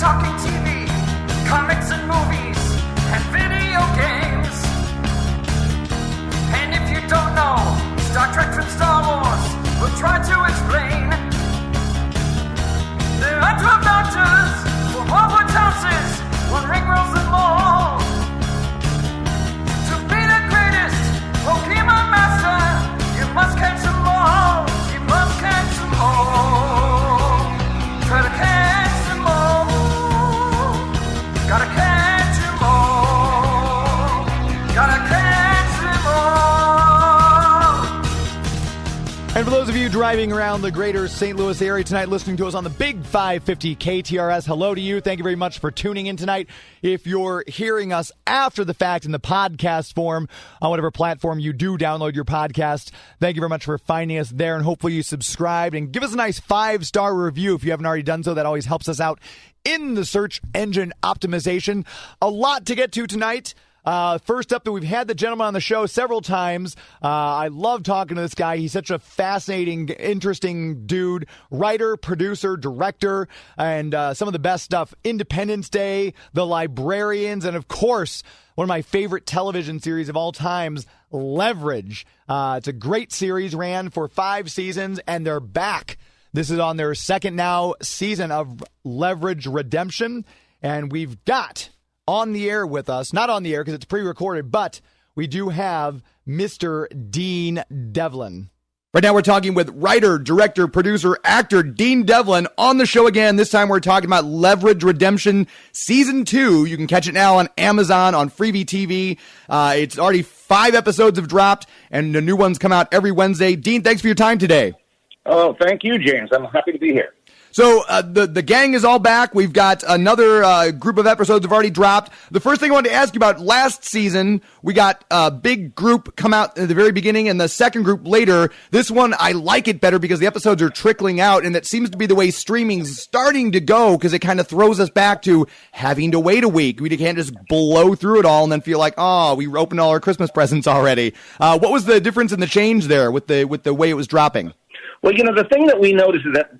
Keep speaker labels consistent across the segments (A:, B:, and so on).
A: talking TV, comics and movies, and video games. And if you don't know Star Trek from Star Wars, we'll try to explain. There are 12 doctors, 4 Hogwarts houses, 1 ring rules them all. To be the greatest Pokemon master, you must catch them all. You must catch them all. Try to catch them all. Gotta catch them all. Gotta catch them all.
B: And for those of you driving around the greater St. Louis area tonight, listening to us on the Big 550 KTRS, hello to you. Thank you very much for tuning in tonight. If you're hearing us after the fact in the podcast form, on whatever platform you do download your podcast, thank you very much for finding us there. And hopefully you subscribed and give us a nice 5-star review if you haven't already done so. That always helps us out in the search engine optimization. A lot to get to tonight. First up, that we've had the gentleman on the show several times. I love talking to this guy. He's such a fascinating, interesting dude. Writer, producer, director, and some of the best stuff. Independence Day, The Librarians, and of course, one of my favorite television series of all times, Leverage. It's a great series, ran for 5 seasons, and they're back. This is on their second now season of Leverage Redemption, and we've got on the air with us, not on the air because it's pre-recorded, but we do have Mr. Dean Devlin. Right now we're talking with writer, director, producer, actor Dean Devlin on the show again. This time we're talking about Leverage Redemption Season 2. You can catch it now on Amazon, on FreeVee TV. It's already 5 episodes have dropped, and the new ones come out every Wednesday. Dean, thanks for your time today.
C: Oh, thank you, James. I'm happy to be here.
B: So the gang is all back. We've got another group of episodes have already dropped. The first thing I wanted to ask you about, last season, we got a big group come out at the very beginning and the second group later. This one, I like it better because the episodes are trickling out, and that seems to be the way streaming's starting to go because it kind of throws us back to having to wait a week. We can't just blow through it all and then feel like, oh, we opened all our Christmas presents already. What was the difference in the change there with the way it was dropping?
C: Well, the thing that we noticed is that,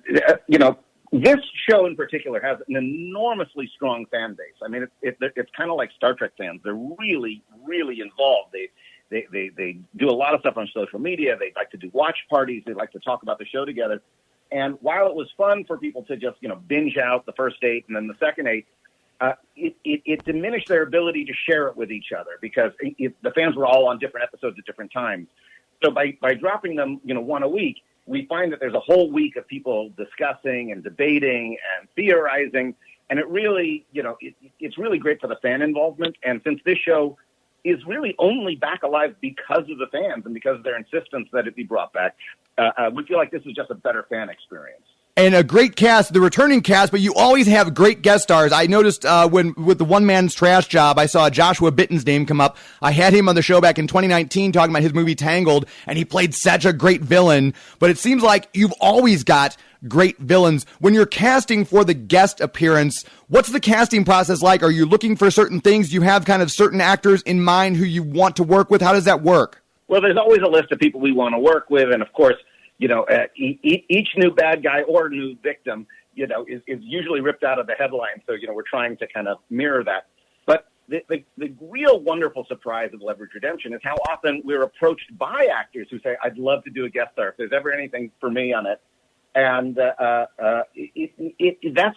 C: this show in particular has an enormously strong fan base. I mean, it's kind of like Star Trek fans. They're really, really involved. They do a lot of stuff on social media. They like to do watch parties. They like to talk about the show together. And while it was fun for people to just, binge out the first 8 and then the second 8, it diminished their ability to share it with each other because the fans were all on different episodes at different times. So by dropping them, one a week, we find that there's a whole week of people discussing and debating and theorizing, and it really, it's really great for the fan involvement. And since this show is really only back alive because of the fans and because of their insistence that it be brought back, we feel like this is just a better fan experience.
B: And a great cast, the returning cast, but you always have great guest stars. I noticed when with the One Man's Trash Job, I saw Joshua Bitten's name come up. I had him on the show back in 2019 talking about his movie Tangled, and he played such a great villain. But it seems like you've always got great villains. When you're casting for the guest appearance, what's the casting process like? Are you looking for certain things? Do you have kind of certain actors in mind who you want to work with? How does that work?
C: Well, there's always a list of people we want to work with, and of course, each new bad guy or new victim, is usually ripped out of the headline. So, we're trying to kind of mirror that. But the real wonderful surprise of Leverage Redemption is how often we're approached by actors who say, I'd love to do a guest star if there's ever anything for me on it. And that's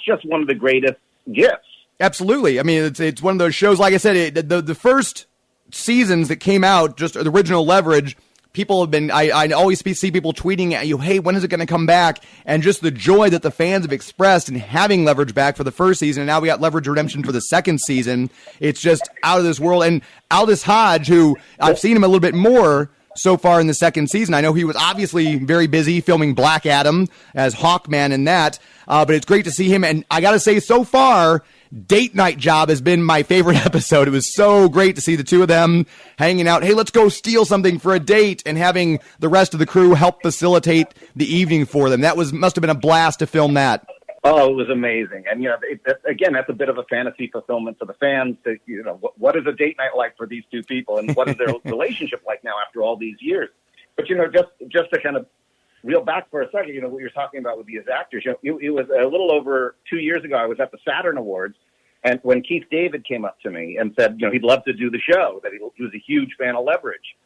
C: just one of the greatest gifts.
B: Absolutely. I mean, it's one of those shows, like I said, the first seasons that came out, just the original Leverage, people have been, I always see people tweeting at you, hey, when is it going to come back? And just the joy that the fans have expressed in having Leverage back for the first season. And now we got Leverage Redemption for the second season. It's just out of this world. And Aldous Hodge, who I've seen him a little bit more so far in the second season. I know he was obviously very busy filming Black Adam as Hawkman in that. But it's great to see him. And I got to say, so far, Date Night Job has been my favorite episode. It was so great to see the two of them hanging out. Hey, let's go steal something for a date, and having the rest of the crew help facilitate the evening for them. That must have been a blast to film that.
C: Oh, it was amazing. And, again, that's a bit of a fantasy fulfillment for the fans. What is a date night like for these two people, and what is their relationship like now after all these years? But, just to kind of reel back for a second, you know, what you're talking about with these actors. You know, it was a little over 2 years ago. I was at the Saturn Awards, and when Keith David came up to me and said, you know, he'd love to do the show, that he was a huge fan of Leverage.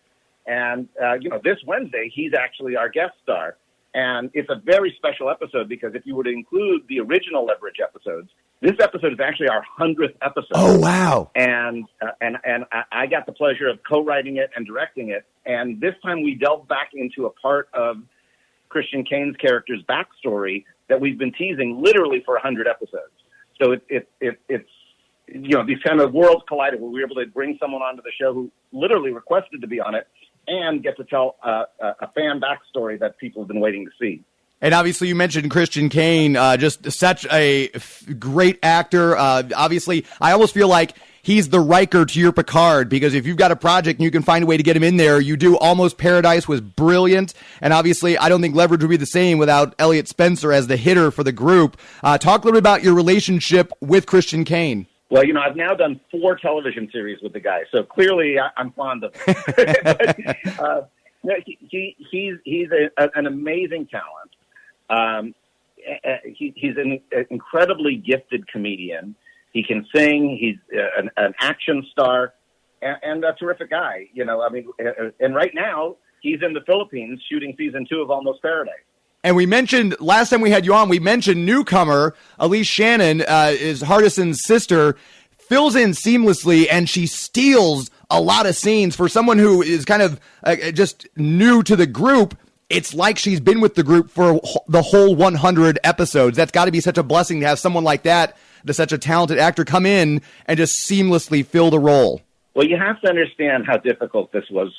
C: And, you know, this Wednesday, he's actually our guest star. And it's a very special episode because if you were to include the original Leverage episodes, this episode is actually our 100th episode.
B: Oh, wow.
C: And I got the pleasure of co-writing it and directing it. And this time we delved back into a part of Christian Kane's character's backstory that we've been teasing literally for 100 episodes. So it's, you know, these kind of worlds collided where we were able to bring someone onto the show who literally requested to be on it and get to tell a fan backstory that people have been waiting to see.
B: And obviously you mentioned Christian Kane, just such a great actor. Obviously, I almost feel like he's the Riker to your Picard, because if you've got a project and you can find a way to get him in there, you do. Almost Paradise was brilliant. And obviously, I don't think Leverage would be the same without Elliot Spencer as the hitter for the group. Talk a little bit about your relationship with Christian Kane.
C: Well, you know, I've now done 4 television series with the guy, so clearly I'm fond of him. But, he's an amazing talent. He's an incredibly gifted comedian. He can sing. He's an action star and a terrific guy. You know, I mean, and right now he's in the Philippines shooting season 2 of Almost Paradise.
B: And we mentioned, last time we had you on, we mentioned newcomer Elise Shannon is Hardison's sister, fills in seamlessly, and she steals a lot of scenes. For someone who is kind of just new to the group, it's like she's been with the group for the whole 100 episodes. That's got to be such a blessing to have someone like that, such a talented actor, come in and just seamlessly fill the role.
C: Well, you have to understand how difficult this was.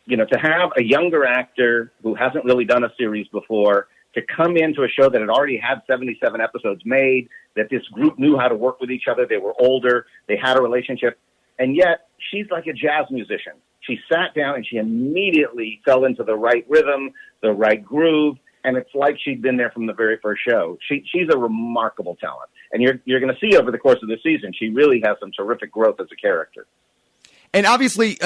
C: You know, to have a younger actor who hasn't really done a series before to come into a show that had already had 77 episodes made, that this group knew how to work with each other. They were older. They had a relationship. And yet she's like a jazz musician. She sat down and she immediately fell into the right rhythm, the right groove. And it's like she'd been there from the very first show. She's a remarkable talent. And you're going to see over the course of the season, she really has some terrific growth as a character.
B: And obviously,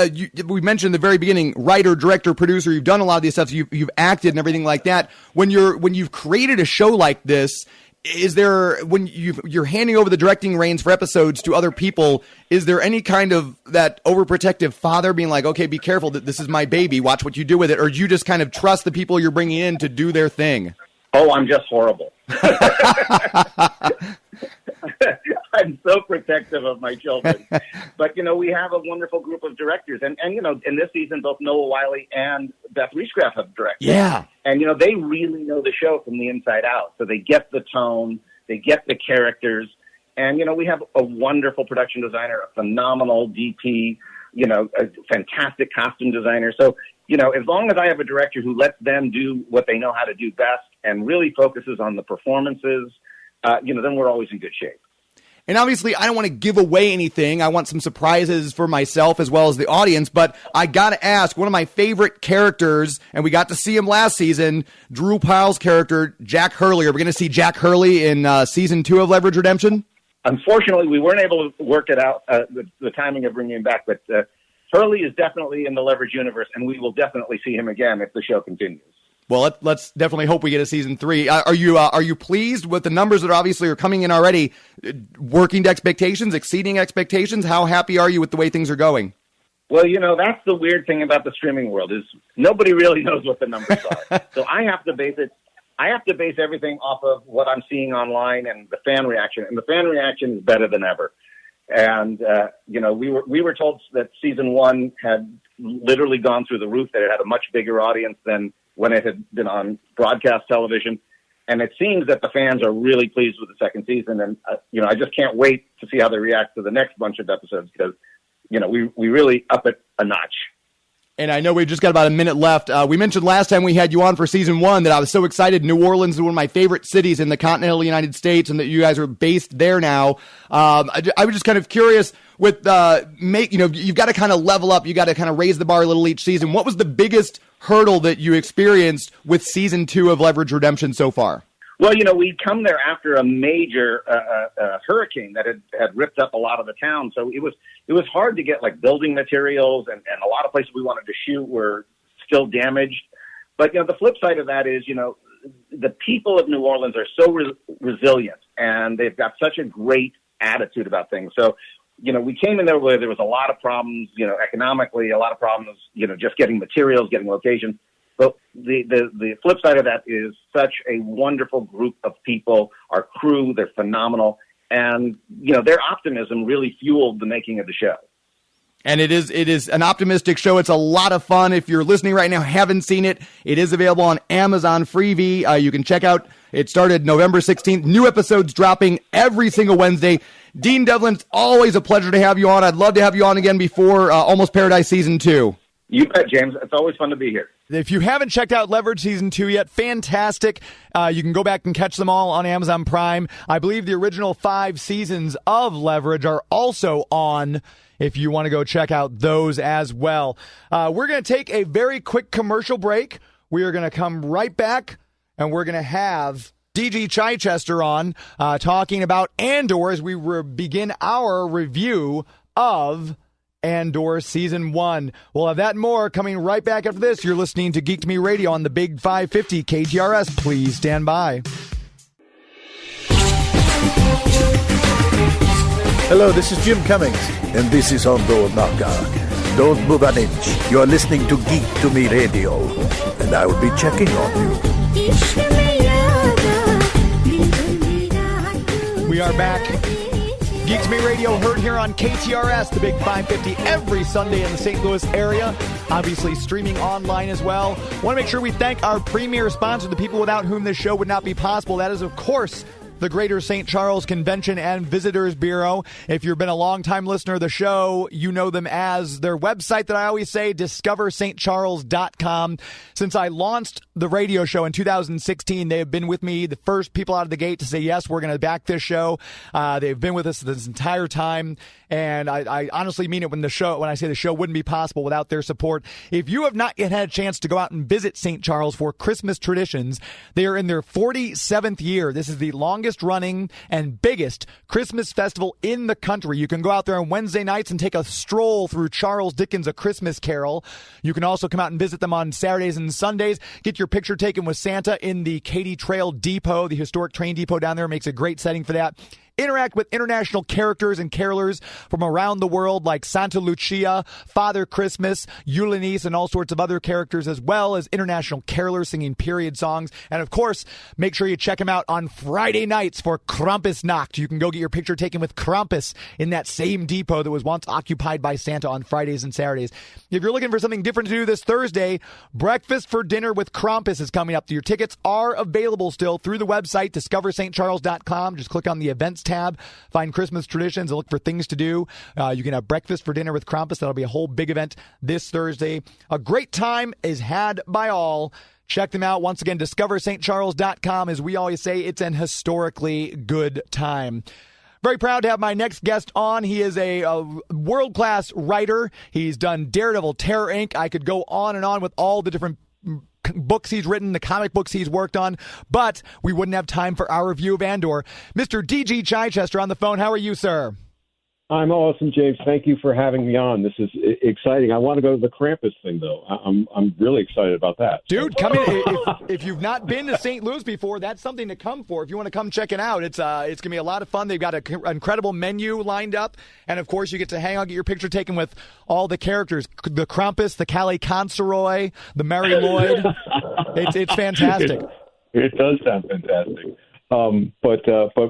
B: we mentioned at the very beginning, writer, director, producer, you've done a lot of these stuff, so you've acted and everything like that. When you've created a show like this, is there, when you're handing over the directing reins for episodes to other people, is there any kind of that overprotective father being like, okay, be careful, that this is my baby, watch what you do with it, or do you just kind of trust the people you're bringing in to do their thing?
C: Oh, I'm just horrible. I'm so protective of my children. But, you know, we have a wonderful group of directors. And you know, in this season, both Noah Wiley and Beth Riesgraff have directed.
B: Yeah.
C: And, you know, they really know the show from the inside out. So they get the tone, they get the characters. And, you know, we have a wonderful production designer, a phenomenal DP, you know, a fantastic costume designer. So, you know, as long as I have a director who lets them do what they know how to do best and really focuses on the performances, you know, then we're always in good shape.
B: And obviously, I don't want to give away anything. I want some surprises for myself as well as the audience. But I got to ask, one of my favorite characters, and we got to see him last season, Drew Pyle's character, Jack Hurley. Are we going to see Jack Hurley in season 2 of Leverage Redemption?
C: Unfortunately, we weren't able to work it out, the timing of bringing him back. But Hurley is definitely in the Leverage universe, and we will definitely see him again if the show continues.
B: Well, let's definitely hope we get a season 3. Are you pleased with the numbers that obviously are coming in already, working to expectations, exceeding expectations? How happy are you with the way things are going?
C: Well, you know, that's the weird thing about the streaming world is nobody really knows what the numbers are. So I have to base everything off of what I'm seeing online and the fan reaction, and the fan reaction is better than ever. And you know, we were told that season 1 had literally gone through the roof, that it had a much bigger audience than when it had been on broadcast television. And it seems that the fans are really pleased with the second season. And, you know, I just can't wait to see how they react to the next bunch of episodes because, you know, we really up it a notch.
B: And I know we've just got about a minute left. We mentioned last time we had you on for season 1 that I was so excited. New Orleans is one of my favorite cities in the continental United States, and that you guys are based there now. I was just kind of curious with you know, you've got to kind of level up. You got to kind of raise the bar a little each season. What was the biggest hurdle that you experienced with season 2 of Leverage Redemption so far?
C: Well, you know, we'd come there after a major hurricane that had ripped up a lot of the town. So it was hard to get like building materials, and a lot of places we wanted to shoot were still damaged. But, the flip side of that is, the people of New Orleans are so resilient, and they've got such a great attitude about things. So, we came in there where there was a lot of problems, economically, a lot of problems, just getting materials, getting locations. But the flip side of that is such a wonderful group of people. Our crew, they're phenomenal. And, their optimism really fueled the making of the show.
B: And it is an optimistic show. It's a lot of fun. If you're listening right now, haven't seen it, it is available on Amazon FreeVee. You can check out. It started November 16th. New episodes dropping every single Wednesday. Dean Devlin, it's always a pleasure to have you on. I'd love to have you on again before Almost Paradise Season 2.
C: You bet, James. It's always fun to be here.
B: If you haven't checked out Leverage Season 2 yet, fantastic. You can go back and catch them all on Amazon Prime. I believe the original 5 seasons of Leverage are also on, if you want to go check out those as well. We're going to take a very quick commercial break. We are going to come right back, and we're going to have D.G. Chichester on talking about Andor as we begin our review of Andor Season 1. We'll have that and more coming right back after this. You're listening to Geek to Me Radio on the Big 550 KTRS. Please stand by.
D: Hello, this is Jim Cummings, and this is Andor Naka. Don't move an inch. You're listening to Geek to Me Radio, and I will be checking on you.
B: We are back. Geek to Me Radio heard here on KTRS, the Big 550, every Sunday in the St. Louis area. Obviously streaming online as well. Want to make sure we thank our premier sponsor, the people without whom this show would not be possible. That is, of course, the Greater St. Charles Convention and Visitors Bureau. If you've been a longtime listener of the show, you know them as their website that I always say, discoverstcharles.com. Since I launched the radio show in 2016, they have been with me, the first people out of the gate to say, yes, we're going to back this show. They've been with us this entire time. And I honestly mean it when I say the show wouldn't be possible without their support. If you have not yet had a chance to go out and visit St. Charles for Christmas traditions, they are in their 47th year. This is the longest running and biggest Christmas festival in the country. You can go out there on Wednesday nights and take a stroll through Charles Dickens' A Christmas Carol. You can also come out and visit them on Saturdays and Sundays. Get your picture taken with Santa in the Katy Trail Depot. The historic train depot down there makes a great setting for that. Interact with international characters and carolers from around the world like Santa Lucia, Father Christmas, Eulalie, and all sorts of other characters, as well as international carolers singing period songs. And, of course, make sure you check them out on Friday nights for Krampusnacht. You can go get your picture taken with Krampus in that same depot that was once occupied by Santa on Fridays and Saturdays. If you're looking for something different to do this Thursday, Breakfast for Dinner with Krampus is coming up. Your tickets are available still through the website, discoverstcharles.com. Just click on the events tab, find Christmas traditions, and look for things to do. You can have Breakfast for Dinner with Krampus. That'll be a whole big event this Thursday. A great time is had by all. Check them out. Once again, discoverstcharles.com. As we always say, it's an historically good time. Very proud to have my next guest on. He is a world-class writer. He's done Daredevil, Terror Inc. I could go on and on with all the different books he's written, the comic books he's worked on, but we wouldn't have time for our review of Andor. Mr. D.G. Chichester on the phone. How are you, sir?
E: I'm awesome, James. Thank you for having me on. This is exciting. I want to go to the Krampus thing, though. I'm really excited about that.
B: Dude, come in. If you've not been to St. Louis before, that's something to come for. If you want to come check it out, it's going to be a lot of fun. They've got an incredible menu lined up, and of course, you get to hang out, get your picture taken with all the characters: the Krampus, the Callie Consiroy, the Mary Lloyd. It's fantastic.
E: It does sound fantastic. But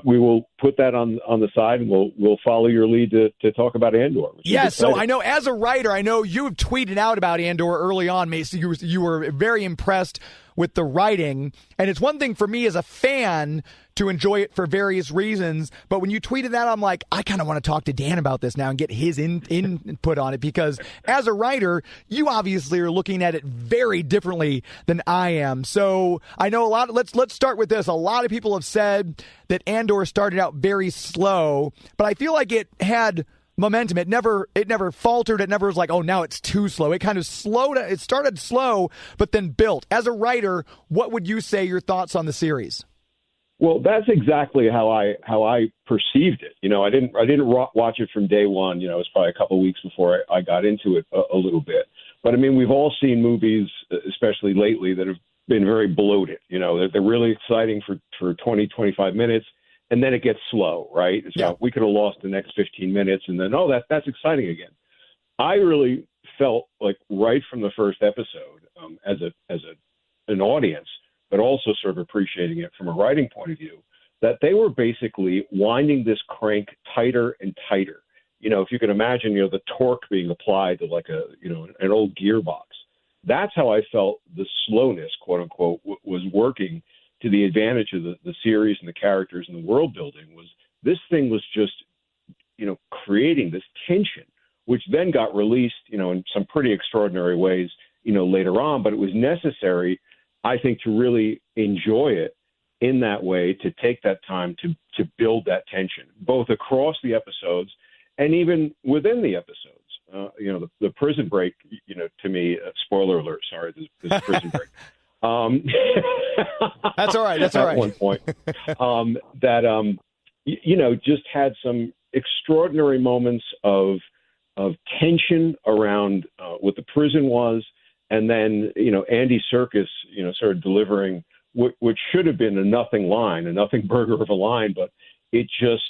E: we will put that on the side, and we'll follow your lead to talk about Andor.
B: Yes, so I know as a writer, I know you have tweeted out about Andor early on, Macy. You were very impressed with the writing, and it's one thing for me as a fan to enjoy it for various reasons, but when you tweeted that, I'm like, I kind of want to talk to Dan about this now and get his input on it, because as a writer, you obviously are looking at it very differently than I am. So I know let's start with this. A lot of people have said that Andor started out very slow, but I feel like it had momentum. It never faltered. It never was like, oh, now it's too slow. It kind of slowed. It started slow, but then built. As a writer, what would you say your thoughts on the series?
E: Well, that's exactly how I perceived it. I didn't watch it from day one. It was probably a couple of weeks before I got into it a little bit. But I mean, we've all seen movies, especially lately, that have been very bloated. You know, they're really exciting for 20, 25 minutes, and then it gets slow, right? So we could have lost the next 15 minutes, and then, that's exciting again. I really felt like right from the first episode, as an audience, but also sort of appreciating it from a writing point of view, that they were basically winding this crank tighter and tighter. You know, if you can imagine, the torque being applied to like an old gearbox. That's how I felt the slowness, quote unquote, was working to the advantage of the series and the characters and the world building. Was this thing was just, creating this tension, which then got released, in some pretty extraordinary ways, later on. But it was necessary, I think, to really enjoy it in that way, to take that time to build that tension, both across the episodes and even within the episodes. The prison break, to me, spoiler alert, sorry, this prison break.
B: That's all right. That's all right.
E: At one point, just had some extraordinary moments of tension around what the prison was. And then, Andy Serkis, started delivering what should have been a nothing burger of a line, but it just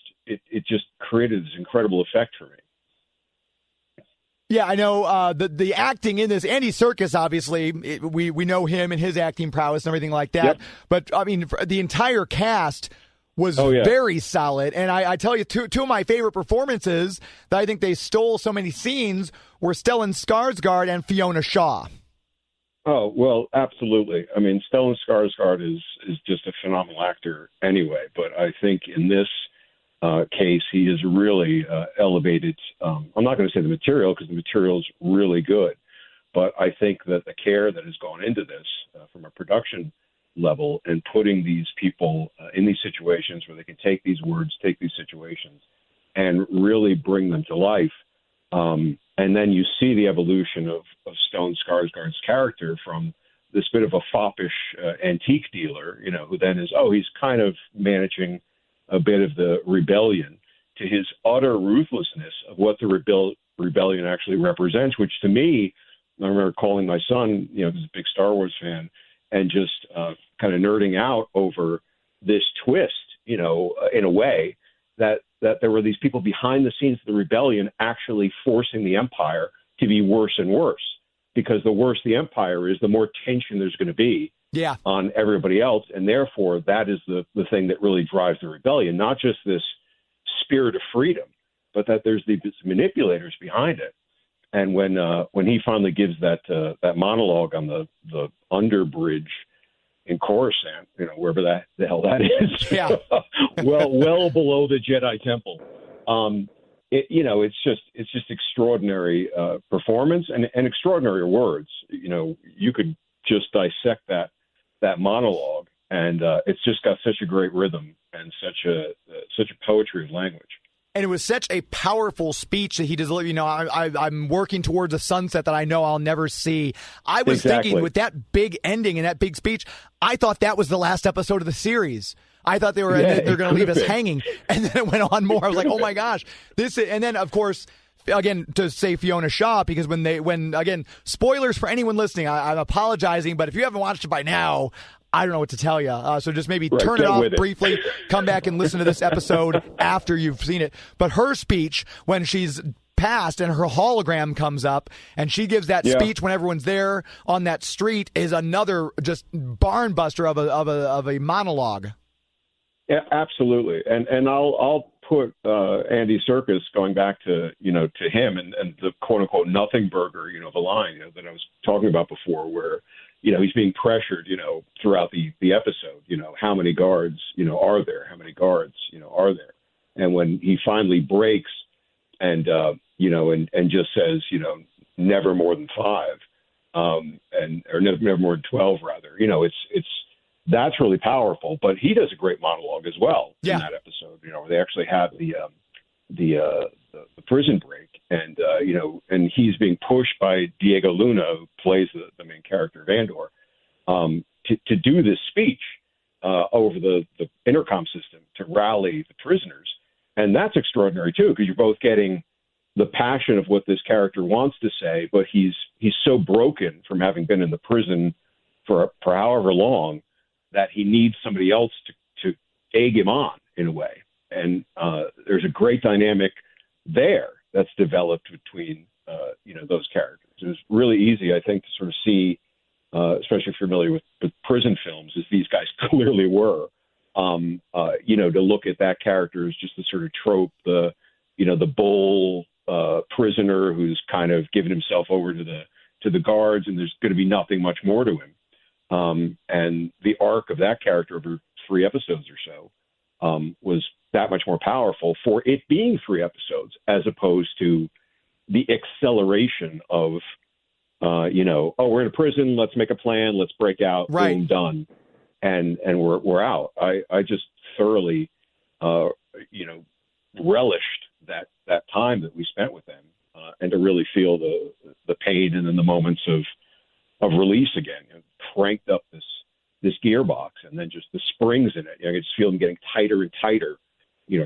E: created this incredible effect for me.
B: Yeah, I know the acting in this. Andy Serkis, obviously, we know him and his acting prowess and everything like that. Yep. But, I mean, the entire cast was very solid. And I tell you, two of my favorite performances that I think they stole so many scenes were Stellan Skarsgård and Fiona Shaw.
E: Oh, well, absolutely. I mean, Stellan Skarsgård is just a phenomenal actor anyway. But I think in this case, he has really elevated. I'm not going to say the material, because the material is really good, but I think that the care that has gone into this from a production level and putting these people in these situations where they can take these words, take these situations, and really bring them to life. And then you see the evolution of Stellan Skarsgård's character from this bit of a foppish antique dealer, who then he's kind of managing a bit of the rebellion, to his utter ruthlessness of what the rebellion actually represents, which to me, I remember calling my son, who's a big Star Wars fan, and just kind of nerding out over this twist, in a way that there were these people behind the scenes of the rebellion actually forcing the Empire to be worse and worse, because the worse the Empire is, the more tension there's going to be on everybody else. And therefore, that is the thing that really drives the rebellion, not just this spirit of freedom, but that there's these manipulators behind it. And when he finally gives that monologue on the underbridge in Coruscant, wherever the hell that is, well below the Jedi Temple, it's just extraordinary performance and extraordinary words. You could just dissect that monologue, and it's just got such a great rhythm and such a poetry of language.
B: And it was such a powerful speech that he delivered. I'm working towards a sunset that I know I'll never see. I was thinking with that big ending and that big speech, I thought that was the last episode of the series. I thought they're going to leave us hanging, and then it went on more. I was like, oh my gosh, and then of course, again, to say Fiona Shaw, because when spoilers for anyone listening, I'm apologizing, but if you haven't watched it by now, I don't know what to tell you. So just maybe turn it off briefly, come back and listen to this episode after you've seen it. But her speech, when she's passed and her hologram comes up and she gives that speech when everyone's there on that street, is another just barn buster of a monologue.
E: Yeah, absolutely. And I'll put Andy Serkis, going back to him and the quote unquote nothing burger, the line that I was talking about before, where he's being pressured, throughout the episode, how many guards, are there? How many guards, are there? And when he finally breaks and just says, never more than 5, or never more than 12, rather, that's really powerful. But he does a great monologue as well in that episode, where they actually have the prison break, and and he's being pushed by Diego Luna, who plays the main character of Andor, to do this speech over the intercom system to rally the prisoners. And that's extraordinary too, because you're both getting the passion of what this character wants to say, but he's so broken from having been in the prison for however long that he needs somebody else to egg him on in a way. And there's a great dynamic there that's developed between those characters. It was really easy, I think, to sort of see, especially if you're familiar with prison films, as these guys clearly were. To look at that character as just the sort of trope, the bull prisoner who's kind of given himself over to the guards, and there's going to be nothing much more to him. And the arc of that character over 3 episodes or so was that much more powerful for it being 3 episodes, as opposed to the acceleration of, we're in a prison, let's make a plan, let's break out,
B: right,
E: boom, done. And we're out. I just thoroughly, relished that time that we spent with them, and to really feel the pain and then the moments of release again. Cranked up this gearbox, and then just the springs in it. I could just feel them getting tighter and tighter,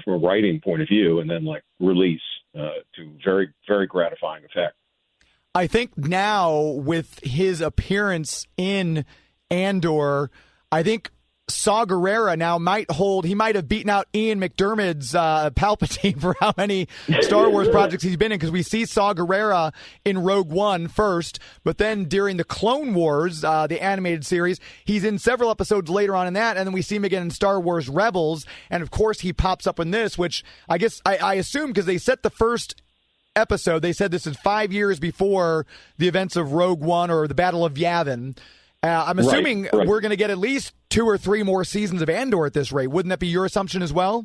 E: from a writing point of view, and then like release to very, very gratifying effect.
B: I think now with his appearance in Andor, I think Saw Gerrera now he might have beaten out Ian McDiarmid's Palpatine for how many Star Wars projects he's been in, because we see Saw Gerrera in Rogue One first, but then during the Clone Wars, the animated series, he's in several episodes later on in that, and then we see him again in Star Wars Rebels, and of course he pops up in this, which I guess I assume because they set the first episode, they said this is 5 years before the events of Rogue One or the Battle of Yavin. I'm assuming
E: right.
B: We're going to get at least 2 or 3 more seasons of Andor at this rate. Wouldn't that be your assumption as well?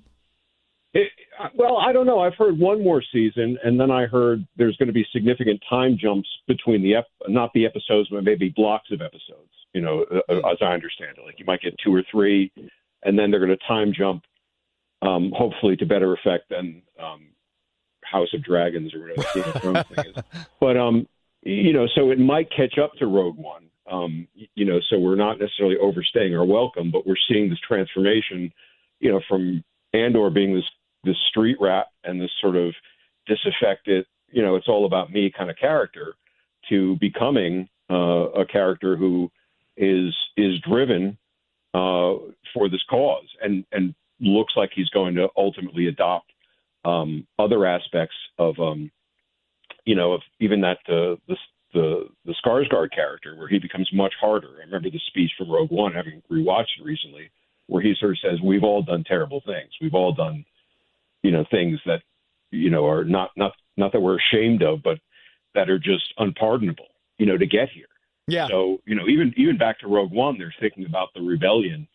E: Well, I don't know. I've heard 1 more season, and then I heard there's going to be significant time jumps between not the episodes, but maybe blocks of episodes, as I understand it. Like you might get 2 or 3, and then they're going to time jump, hopefully to better effect than House of Dragons or whatever the Game of Thrones thing is. But, so it might catch up to Rogue One. So we're not necessarily overstaying our welcome, but we're seeing this transformation, from Andor being this street rat and this sort of disaffected, it's all about me kind of character, to becoming a character who is driven for this cause and looks like he's going to ultimately adopt other aspects of even that the Skarsgård character, where he becomes much harder. I remember the speech from Rogue One, having rewatched it recently, where he sort of says, "We've all done terrible things. We've all done, things that, are not that we're ashamed of, but that are just unpardonable, to get here."
B: Yeah.
E: So, even back to Rogue One, they're thinking about the rebellion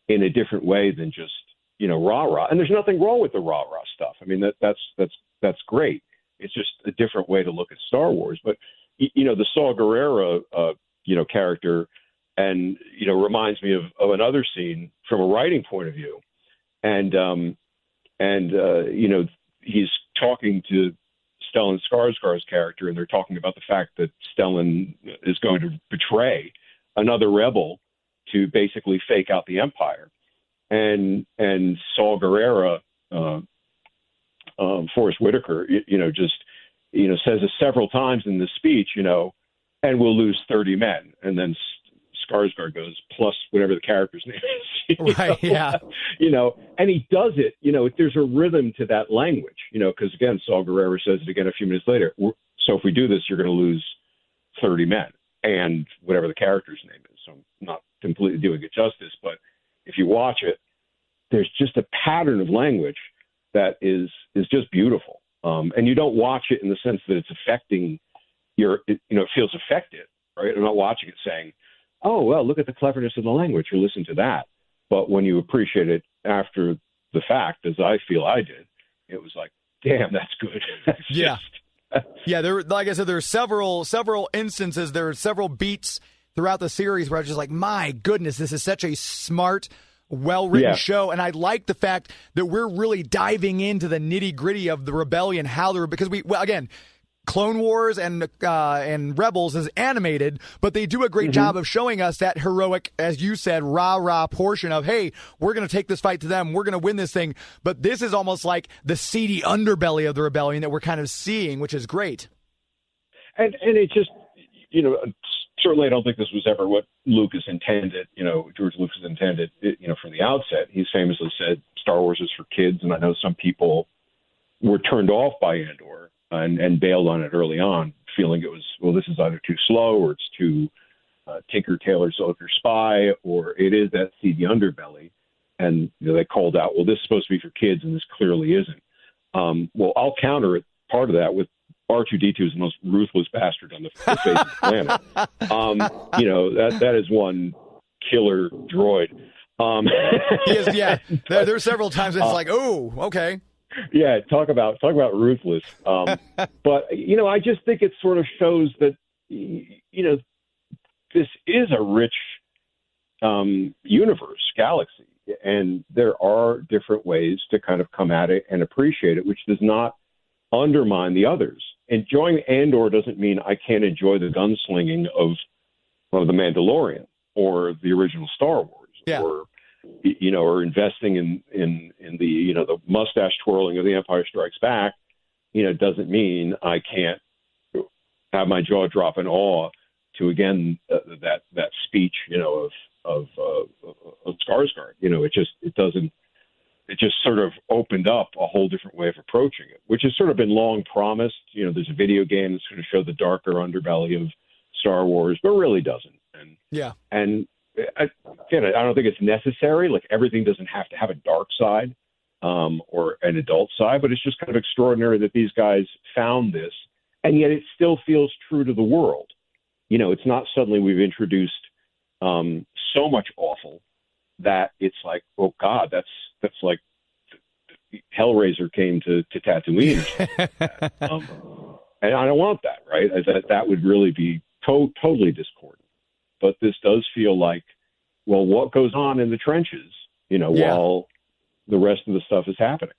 E: in a different way than just, rah-rah. And there's nothing wrong with the rah-rah stuff. I mean, that's great. It's just a different way to look at Star Wars. But the Saw Gerrera, character, and reminds me of another scene from a writing point of view, and he's talking to Stellan Skarsgård's character, and they're talking about the fact that Stellan is going to betray another rebel to basically fake out the Empire, and Saw Gerrera, Forrest Whitaker, says it several times in this speech, and we'll lose 30 men. And then Skarsgård goes, plus whatever the character's name is.
B: Right, yeah.
E: And he does it, there's a rhythm to that language, because again, Saw Gerrera says it again a few minutes later. So if we do this, you're going to lose 30 men and whatever the character's name is. So I'm not completely doing it justice, but if you watch it, there's just a pattern of language that is just beautiful. And you don't watch it in the sense that it's affecting it feels affected, right? I'm not watching it saying, oh, well, look at the cleverness of the language, or listen to that. But when you appreciate it after the fact, as I feel I did, it was like, damn, that's good.
B: Yeah. Yeah, like I said, there's several instances, there are several beats throughout the series where I was just like, my goodness, this is such a smart, well-written show, and I like the fact that we're really diving into the nitty-gritty of the rebellion, because again, Clone Wars and Rebels is animated, but they do a great job of showing us that heroic, as you said, rah-rah portion of, hey, we're going to take this fight to them, we're going to win this thing, but this is almost like the seedy underbelly of the rebellion that we're kind of seeing, which is great.
E: And it just, certainly I don't think this was ever what Lucas intended, George Lucas intended, from the outset. He's famously said Star Wars is for kids, and I know some people were turned off by Andor and bailed on it early on, feeling it was, well, this is either too slow or it's too Tinker Tailor Soldier Spy, or it is that seedy underbelly. And they called out, well, this is supposed to be for kids, and this clearly isn't. Well, I'll counter it, part of that, with R2-D2 is the most ruthless bastard on the face of the planet. That is one killer droid.
B: There's several times it's like, oh, okay.
E: Yeah, talk about ruthless. But I just think it sort of shows that this is a rich universe, galaxy, and there are different ways to kind of come at it and appreciate it, which does not undermine the others. Enjoying Andor doesn't mean I can't enjoy the gunslinging of The Mandalorian or the original Star Wars, or investing in the the mustache twirling of The Empire Strikes Back. Doesn't mean I can't have my jaw drop in awe to again that speech of Skarsgård. It just sort of opened up a whole different way of approaching it, which has sort of been long promised. There's a video game that's going to show the darker underbelly of Star Wars, but really doesn't. And I don't think it's necessary. Like, everything doesn't have to have a dark side or an adult side, but it's just kind of extraordinary that these guys found this, and yet it still feels true to the world. It's not suddenly we've introduced so much awful that it's like, oh God, that's like Hellraiser came to Tatooine. And I don't want that, right? That would really be totally discordant. But this does feel like, well, what goes on in the trenches, while the rest of the stuff is happening.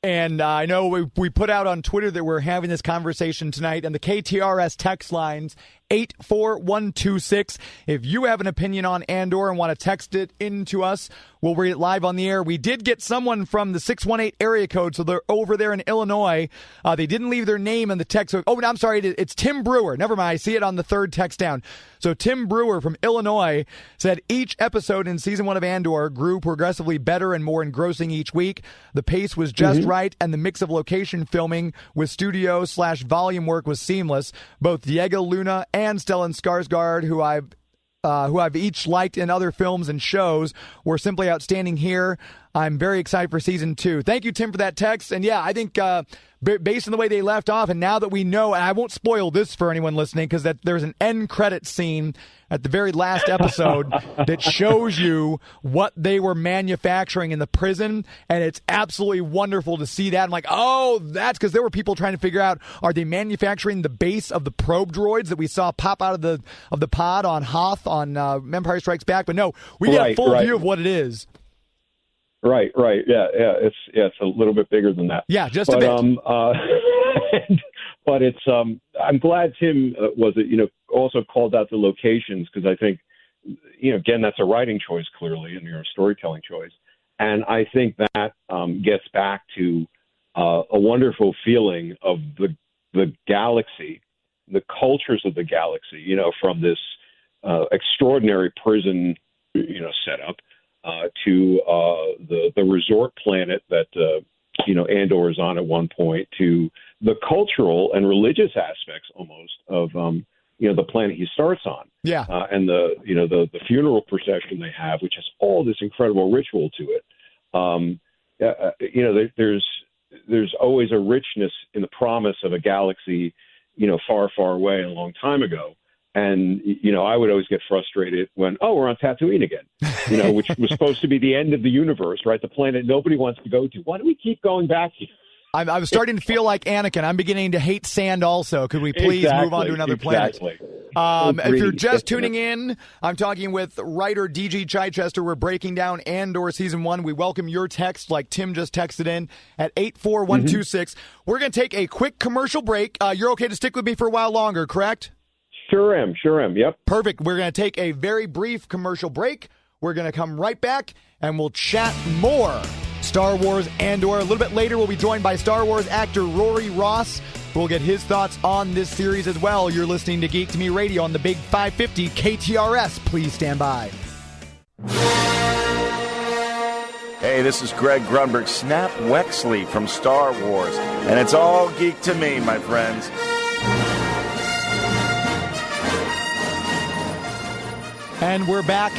B: And I know we put out on Twitter that we're having this conversation tonight, and the KTRS text lines, 84126. If you have an opinion on Andor and want to text it into us, we'll read it live on the air. We did get someone from the 618 area code, so they're over there in Illinois. They didn't leave their name in the text. Oh, I'm sorry, it's Tim Brewer. Never mind, I see it on the third text down. So Tim Brewer from Illinois said, each episode in season 1 of Andor grew progressively better and more engrossing each week. The pace was just right, and the mix of location filming with studio/volume work was seamless. Both Diego Luna and Stellan Skarsgård, who I've each liked in other films and shows, were simply outstanding here. I'm very excited for season 2. Thank you, Tim, for that text. And yeah, I think based on the way they left off, and now that we know, and I won't spoil this for anyone listening, because there's an end credit scene at the very last episode that shows you what they were manufacturing in the prison, and it's absolutely wonderful to see that. I'm like, oh, that's because there were people trying to figure out, are they manufacturing the base of the probe droids that we saw pop out of the pod on Hoth on Empire Strikes Back? But no, we get a full view of what it is.
E: Right. Yeah. It's a little bit bigger than that.
B: Yeah, just a bit.
E: But it's I'm glad Tim also called out the locations, because I think again, that's a writing choice clearly, and a storytelling choice, and I think that gets back to a wonderful feeling of the galaxy, the cultures of the galaxy, from this extraordinary prison setup. To the resort planet that Andor is on at one point, to the cultural and religious aspects almost of the planet he starts on.
B: Yeah,
E: and the funeral procession they have, which has all this incredible ritual to it. There's always a richness in the promise of a galaxy, far, far away and a long time ago. And, I would always get frustrated when, we're on Tatooine again, which was supposed to be the end of the universe, right? The planet nobody wants to go to. Why do we keep going back here?
B: I'm starting to feel like Anakin. I'm beginning to hate sand also. Could we please move on to another planet? If you're just tuning in, I'm talking with writer D.G. Chichester. We're breaking down Andor Season 1. We welcome your text, like Tim just texted in, at 84126. We're going to take a quick commercial break. You're okay to stick with me for a while longer, correct?
E: Sure am. Yep.
B: Perfect. We're going to take a very brief commercial break. We're going to come right back, and we'll chat more Star Wars Andor. A little bit later, we'll be joined by Star Wars actor Rory Ross We'll get his thoughts on this series as well. You're listening to Geek to Me Radio on the Big 550 KTRS. Please stand by.
F: Hey, this is Greg Grunberg, Snap Wexley from Star Wars, and it's all Geek to Me, my friends.
B: And we're back.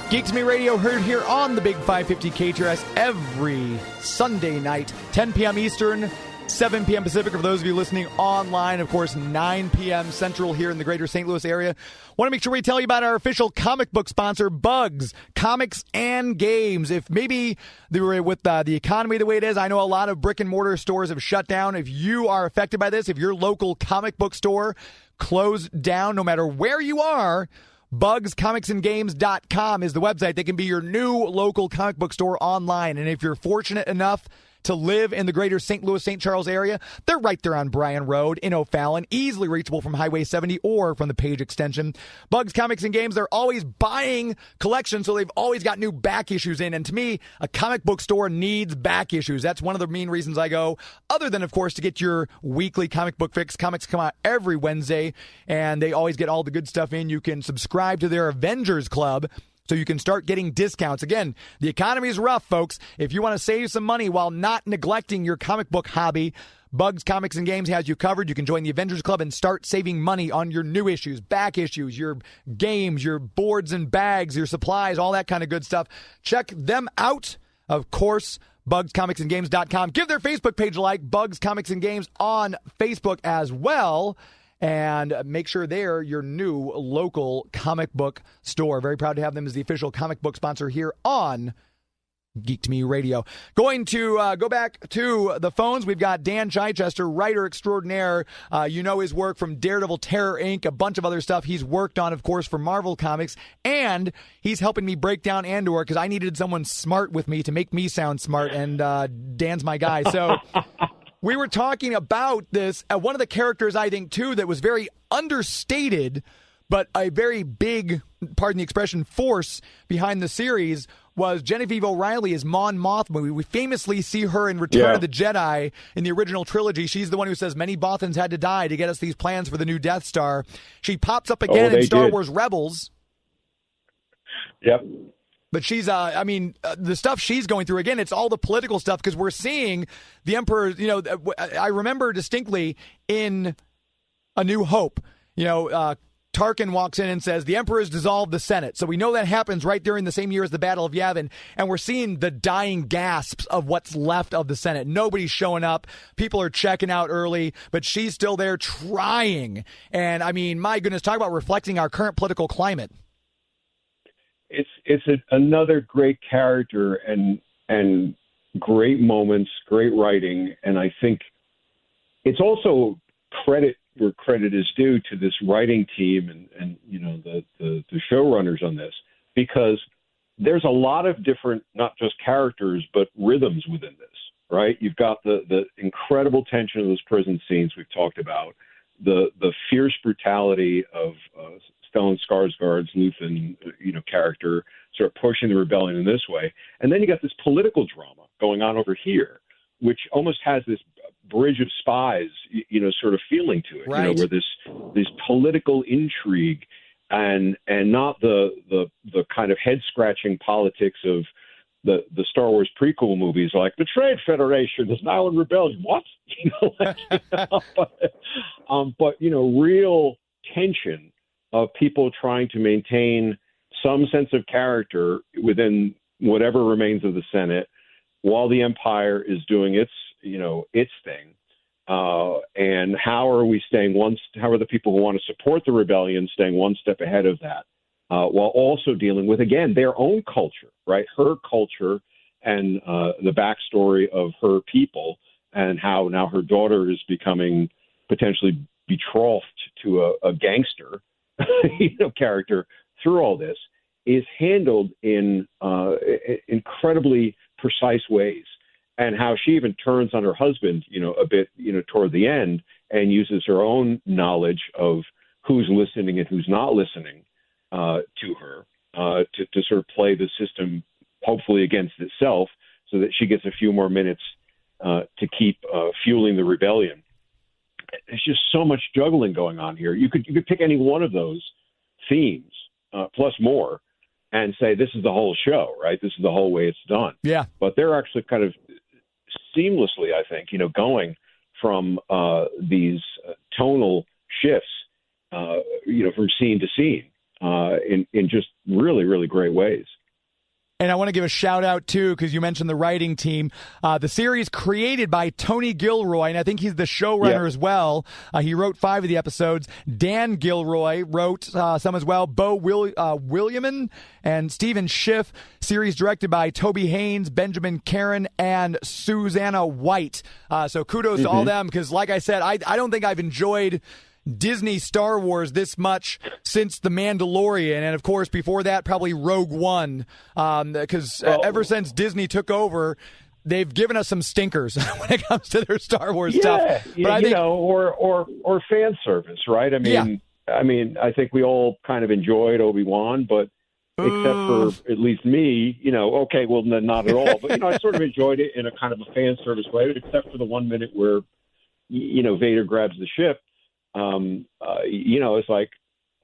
B: Geek to Me Radio heard here on the Big 550 KTRS every Sunday night, 10 p.m. Eastern, 7 p.m. Pacific. For those of you listening online, of course, 9 p.m. Central here in the greater St. Louis area. Want to make sure we tell you about our official comic book sponsor, Bugs, Comics and Games. If maybe with the economy the way it is, I know a lot of brick and mortar stores have shut down. If you are affected by this, if your local comic book store closed down, no matter where you are, BugsComicsandGames.com is the website that can be your new local comic book store online. And if you're fortunate enough to live in the greater St. Louis, St. Charles area, they're right there on Bryan Road in O'Fallon, easily reachable from Highway 70 or from the Page extension. Bugs Comics and Games, they're always buying collections, so they've always got new back issues in. And to me, a comic book store needs back issues. That's one of the main reasons I go, other than, of course, to get your weekly comic book fix. Comics come out every Wednesday, and they always get all the good stuff in. You can subscribe to their Avengers Club, so you can start getting discounts. Again, the economy is rough, folks. If you want to save some money while not neglecting your comic book hobby, Bugs Comics and Games has you covered. You can join the Avengers Club and start saving money on your new issues, back issues, your games, your boards and bags, your supplies, all that kind of good stuff. Check them out. Of course, BugsComicsandGames.com. Give their Facebook page a like, Bugs Comics and Games on Facebook as well. And make sure they're your new local comic book store. Very proud to have them as the official comic book sponsor here on Geek to Me Radio. Going to go back to the phones. We've got Dan Chichester, writer extraordinaire. You know his work from Daredevil, Terror Inc., a bunch of other stuff he's worked on, of course, for Marvel Comics. And he's helping me break down Andor because I needed someone smart with me to make me sound smart. And Dan's my guy. So we were talking about this. One of the characters, I think, too, that was very understated, but a very big, pardon the expression, force behind the series was Genevieve O'Reilly as Mon Mothma. We famously see her in Return of the Jedi in the original trilogy. She's the one who says many Bothans had to die to get us these plans for the new Death Star. She pops up again in Star Wars Rebels.
E: Yep.
B: But she's, the stuff she's going through, again, it's all the political stuff because we're seeing the Emperor, I remember distinctly in A New Hope, Tarkin walks in and says, the Emperor has dissolved the Senate. So we know that happens right during the same year as the Battle of Yavin. And we're seeing the dying gasps of what's left of the Senate. Nobody's showing up. People are checking out early, but she's still there trying. And, my goodness, talk about reflecting our current political climate.
E: It's another great character and great moments, great writing, and I think it's also credit where credit is due to this writing team and the showrunners on this, because there's a lot of different, not just characters, but rhythms within this, right? You've got the incredible tension of those prison scenes we've talked about, the fierce brutality of Stellan Skarsgård's Luthen, character sort of pushing the rebellion in this way. And then you got this political drama going on over here, which almost has this Bridge of Spies, sort of feeling to it,
B: right.
E: Where this political intrigue and not the kind of head scratching politics of the Star Wars prequel movies, like the Trade Federation is now in rebellion. What? But real tension of people trying to maintain some sense of character within whatever remains of the Senate while the Empire is doing its thing. And how are the people who want to support the rebellion staying one step ahead of that, while also dealing with, again, their own culture, right? Her culture and the backstory of her people and how now her daughter is becoming potentially betrothed to a gangster character through all this is handled in incredibly precise ways, and how she even turns on her husband, a bit, toward the end, and uses her own knowledge of who's listening and who's not listening to her to sort of play the system, hopefully against itself, so that she gets a few more minutes to keep fueling the rebellion. there's just so much juggling going on here. You could pick any one of those themes plus more and say this is the whole show, right? This is the whole way it's done.
B: Yeah.
E: But they're actually kind of seamlessly, I think, going from these tonal shifts, from scene to scene in just really, really great ways.
B: And I want to give a shout out, too, because you mentioned the writing team. The series created by Tony Gilroy, and I think he's the showrunner as well. He wrote 5 of the episodes. Dan Gilroy wrote some as well. Bo Williaman and Stephen Schiff. Series directed by Toby Haynes, Benjamin Karen, and Susanna White. So kudos to all them, because like I said, I don't think I've enjoyed Disney Star Wars this much since The Mandalorian, and of course before that probably Rogue One, because ever since Disney took over, they've given us some stinkers when it comes to their Star Wars stuff. But I think,
E: or fan service, right? I mean, I think we all kind of enjoyed Obi-Wan, but except for at least me, okay, well, not at all. But I sort of enjoyed it in a kind of a fan service way, except for the 1 minute where Vader grabs the ship. It's like,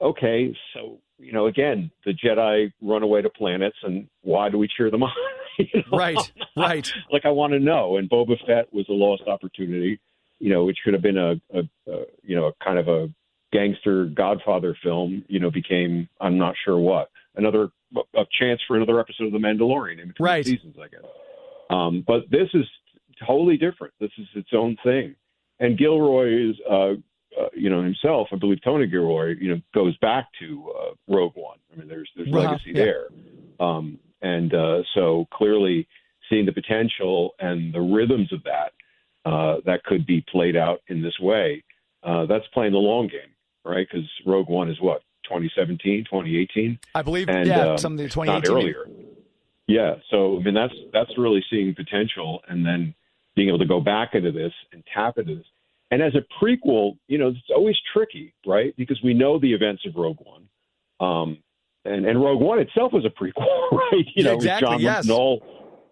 E: okay, so, again, the Jedi run away to planets, and why do we cheer them on?
B: Right.
E: Like, I want to know. And Boba Fett was a lost opportunity, which could have been a kind of a gangster Godfather film, became, I'm not sure what, a chance for another episode of The Mandalorian in between seasons, I guess. But this is totally different. This is its own thing. And Gilroy is, himself, I believe Tony Gilroy, goes back to Rogue One. I mean, there's legacy there. So clearly seeing the potential and the rhythms of that could be played out in this way, that's playing the long game, right? Because Rogue One is what, 2017, 2018?
B: I believe, something 2018.
E: Not earlier. Yeah, so, I mean, that's really seeing potential and then being able to go back into this and tap into this. And as a prequel, it's always tricky, right? Because we know the events of Rogue One. And Rogue One itself was a prequel, right?
B: Exactly,
E: John Knoll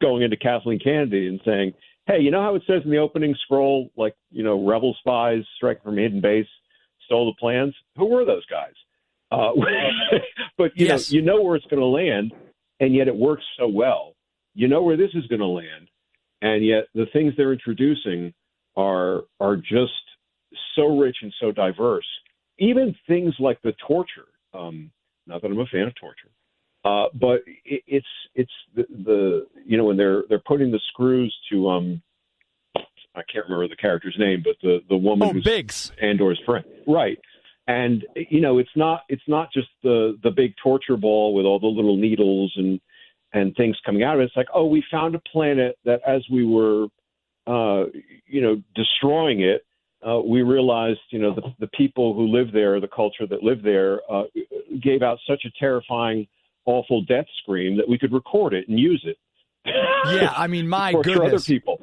E: going into Kathleen Kennedy and saying, hey, how it says in the opening scroll, like, rebel spies striking from a hidden base, stole the plans? Who were those guys? But, you know where it's going to land, and yet it works so well. You know where this is going to land, and yet the things they're introducing are just so rich and so diverse. Even things like the torture. Not that I'm a fan of torture, but it's the when they're putting the screws to I can't remember the character's name, but the woman who's
B: Biggs,
E: Andor's friend, right? And it's not just the big torture ball with all the little needles and things coming out of it. It's like, oh, we found a planet that as we were destroying it, we realized, the people who live there, the culture that lived there, gave out such a terrifying, awful death scream that we could record it and use it.
B: Yeah, I mean, my
E: goodness. For other people.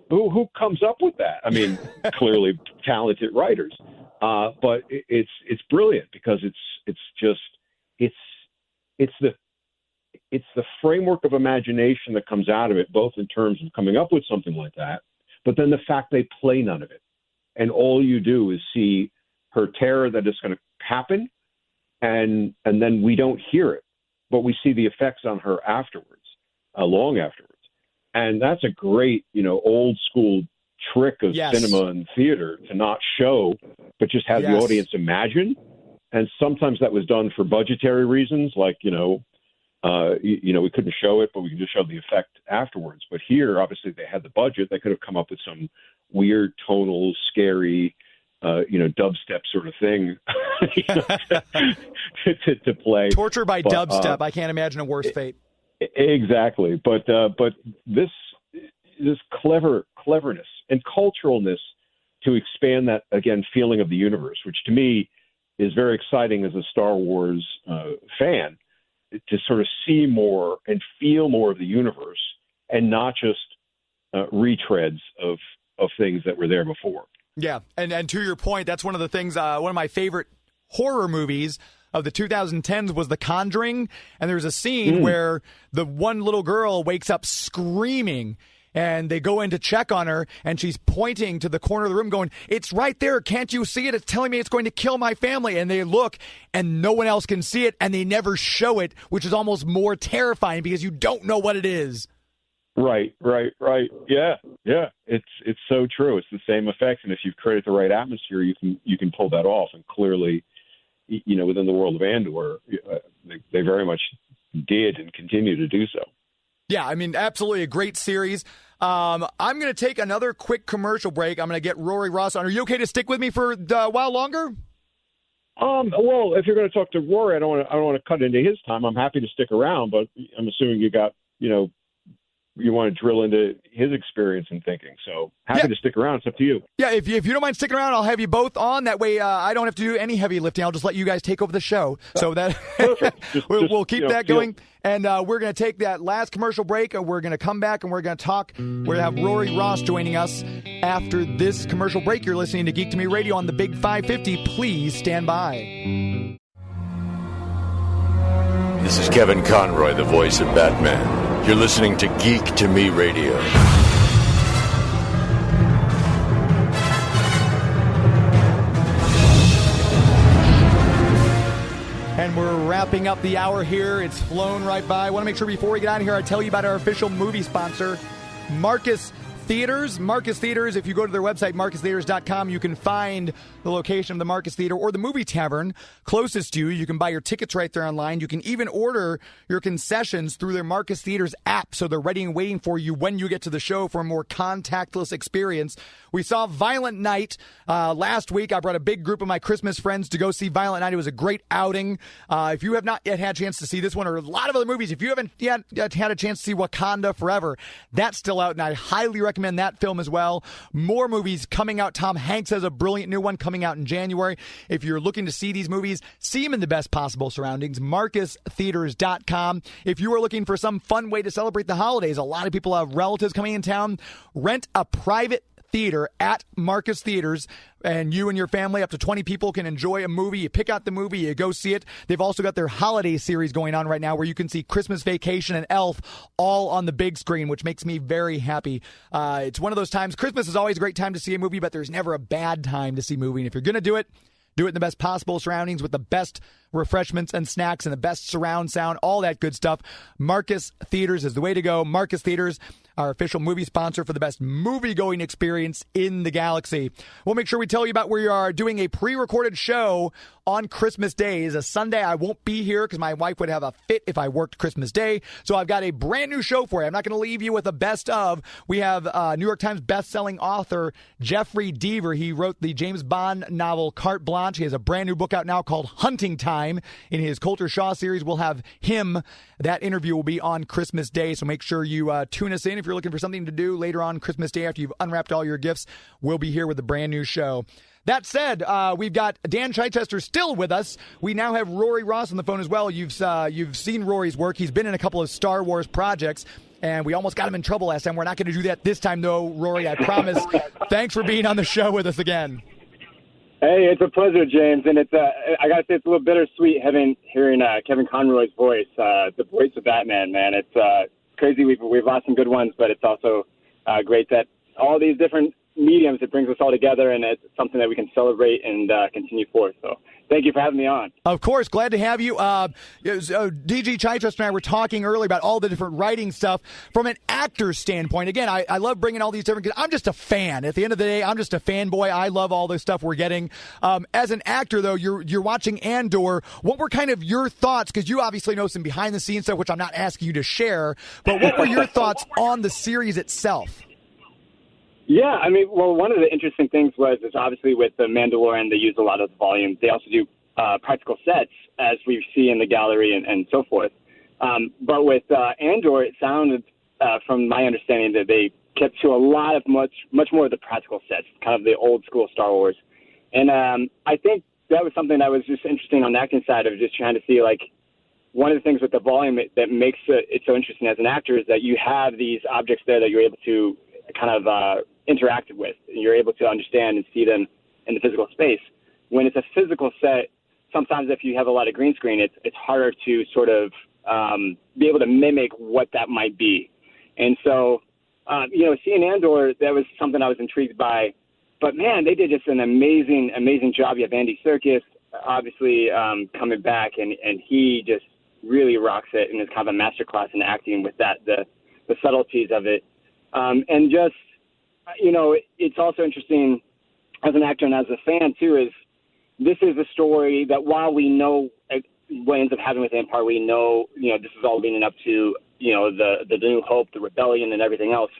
E: Who comes up with that? I mean, clearly talented writers. But it's brilliant because it's the framework of imagination that comes out of it, both in terms of coming up with something like that, but then the fact they play none of it. And all you do is see her terror that is going to happen, and then we don't hear it, but we see the effects on her afterwards, long afterwards. And that's a great, old school trick of cinema and theater to not show, but just have the audience imagine. And sometimes that was done for budgetary reasons, like, we couldn't show it, but we could just show the effect afterwards. But here, obviously, they had the budget. They could have come up with some weird, tonal, scary, dubstep sort of thing to play.
B: Torture by dubstep. I can't imagine a worse fate.
E: Exactly. But this cleverness and culturalness to expand that, again, feeling of the universe, which to me is very exciting as a Star Wars fan, to sort of see more and feel more of the universe and not just retreads of things that were there before.
B: Yeah, and to your point, that's one of the things, one of my favorite horror movies of the 2010s was The Conjuring, and there's a scene where the one little girl wakes up screaming, And they go in to check on her, and she's pointing to the corner of the room going, "It's right there. Can't you see it? It's telling me it's going to kill my family." And they look, and no one else can see it, and they never show it, which is almost more terrifying because you don't know what it is.
E: Right. Yeah. It's so true. It's the same effect, and if you've created the right atmosphere, you can pull that off. And clearly, within the world of Andor, they very much did and continue to do so.
B: Yeah, I mean, absolutely a great series. I'm going to take another quick commercial break. I'm going to get Rory Ross on. Are you okay to stick with me for a while longer?
E: Well, if you're going to talk to Rory, I don't want to cut into his time. I'm happy to stick around, but I'm assuming you want to drill into his experience and thinking. So happy to stick around. It's up to you.
B: Yeah, if you don't mind sticking around, I'll have you both on. That way I don't have to do any heavy lifting. I'll just let you guys take over the show. So that we'll keep that going. And we're going to take that last commercial break, and we're going to come back, and we're going to talk. We're going to have Rory Ross joining us after this commercial break. You're listening to Geek to Me Radio on the Big 550. Please stand by.
F: This is Kevin Conroy, the voice of Batman. You're listening to Geek to Me Radio.
B: And we're wrapping up the hour here. It's flown right by. I want to make sure before we get out of here, I tell you about our official movie sponsor, Marcus Theaters. Marcus Theaters, if you go to their website, marcustheaters.com, you can find the location of the Marcus Theater or the movie tavern closest to you. You can buy your tickets right there online. You can even order your concessions through their Marcus Theaters app, so they're ready and waiting for you when you get to the show for a more contactless experience. We saw Violent Night last week. I brought a big group of my Christmas friends to go see Violent Night. It was a great outing. If you have not yet had a chance to see this one or a lot of other movies, if you haven't yet had a chance to see Wakanda Forever, that's still out, and I highly recommend that film as well. More movies coming out. Tom Hanks has a brilliant new one coming out in January. If you're looking to see these movies, see them in the best possible surroundings, marcustheaters.com. If you are looking for some fun way to celebrate the holidays, a lot of people have relatives coming in town. Rent a private theater at Marcus Theaters, and you and your family, up to 20 people, can enjoy a movie. You pick out the movie, you go see it. They've also got their holiday series going on right now where you can see Christmas Vacation and Elf all on the big screen, which makes me very happy. It's one of those times. Christmas is always a great time to see a movie, but there's never a bad time to see a movie. And if you're going to do it in the best possible surroundings with the best refreshments and snacks and the best surround sound, all that good stuff. Marcus Theaters is the way to go. Marcus Theaters, our official movie sponsor for the best movie-going experience in the galaxy. We'll make sure we tell you about where you are doing a pre-recorded show on Christmas Day. It's a Sunday. I won't be here because my wife would have a fit if I worked Christmas Day. So I've got a brand new show for you. I'm not going to leave you with a best of. We have New York Times best-selling author Jeffrey Deaver. He wrote the James Bond novel Carte Blanche. He has a brand new book out now called Hunting Time. In his Coulter Shaw series, we'll have him. That interview will be on Christmas Day, so make sure you tune us in if you're looking for something to do later on Christmas Day after you've unwrapped all your gifts. We'll be here with a brand new show. That said, we've got Dan Chichester still with us. We now have Rory Ross on the phone as well. You've seen Rory's work. He's been in a couple of Star Wars projects, and we almost got him in trouble last time. We're not going to do that this time, though, Rory, I promise. Thanks for being on the show with us again.
G: Hey, it's a pleasure, James, and it's I gotta say it's a little bittersweet hearing Kevin Conroy's voice, the voice of Batman. Man, it's crazy. We've lost some good ones, but it's also great that all these different mediums, it brings us all together, and it's something that we can celebrate and continue forth. So thank you for having me on.
B: Of course. Glad to have you. D.G. Chichester and I were talking earlier about all the different writing stuff from an actor's standpoint. Again, I love bringing all these different, because I'm just a fan. At the end of the day, I'm just a fanboy. I love all the stuff we're getting. As an actor, though, you're watching Andor. What were kind of your thoughts? Because you obviously know some behind-the-scenes stuff, which I'm not asking you to share. But what were your thoughts on the series itself?
G: Yeah, I mean, well, one of the interesting things is obviously with the Mandalorian, they use a lot of the volume. They also do practical sets, as we see in the gallery and so forth. But with Andor, it sounded, from my understanding, that they kept to a lot of much more of the practical sets, kind of the old school Star Wars. And I think that was something that was just interesting on the acting side of just trying to see, like, one of the things with the volume that makes it so interesting as an actor is that you have these objects there that you're able to kind of interact with. You're able to understand and see them in the physical space. When it's a physical set, sometimes if you have a lot of green screen, it's harder to sort of be able to mimic what that might be. And so Seeing Andor, that was something I was intrigued by. But, man, they did just an amazing, amazing job. You have Andy Serkis, obviously, coming back, and he just really rocks it and is kind of a masterclass in acting with that, the subtleties of it. And just, it's also interesting as an actor and as a fan, too, is this is a story that while we know what ends up happening with Empire, we know, this is all leading up to, the New Hope, the rebellion, and everything else.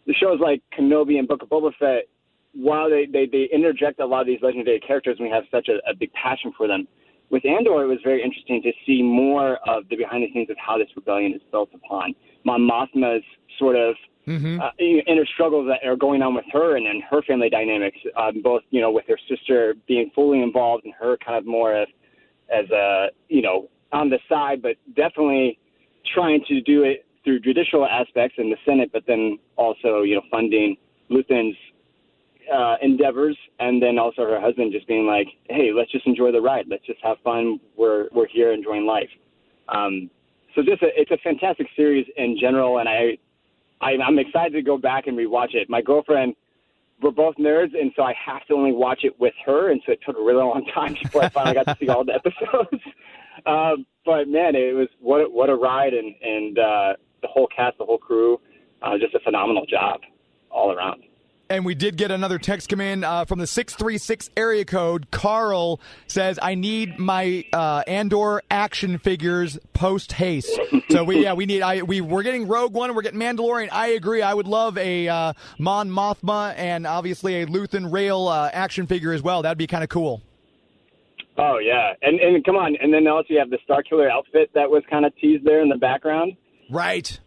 G: The shows like Kenobi and Book of Boba Fett, while they interject a lot of these legendary characters, and we have such a big passion for them. With Andor, it was very interesting to see more of the behind the scenes of how this rebellion is built upon. Mon Mothma's sort of inner struggles that are going on with her and her family dynamics, both, with her sister being fully involved and her kind of more as a, on the side, but definitely trying to do it through judicial aspects in the Senate, but then also, funding Luthen's endeavors, and then also her husband just being like, hey, let's just enjoy the ride. Let's just have fun. We're here enjoying life. So it's a fantastic series in general, and I'm excited to go back and rewatch it. My girlfriend, we're both nerds, and so I have to only watch it with her, and so it took a really long time before I finally got to see all the episodes. But man, it was what a ride, and the whole cast, the whole crew, just a phenomenal job all around.
B: And we did get another text come in from the 636 area code. Carl says, I need my Andor action figures post haste. So we're getting Rogue One and we're getting Mandalorian. I agree. I would love a Mon Mothma and obviously a Luthen Rail action figure as well. That'd be kind of cool.
G: Oh, yeah. And come on. And then also you have the Starkiller outfit that was kind of teased there in the background.
B: Right.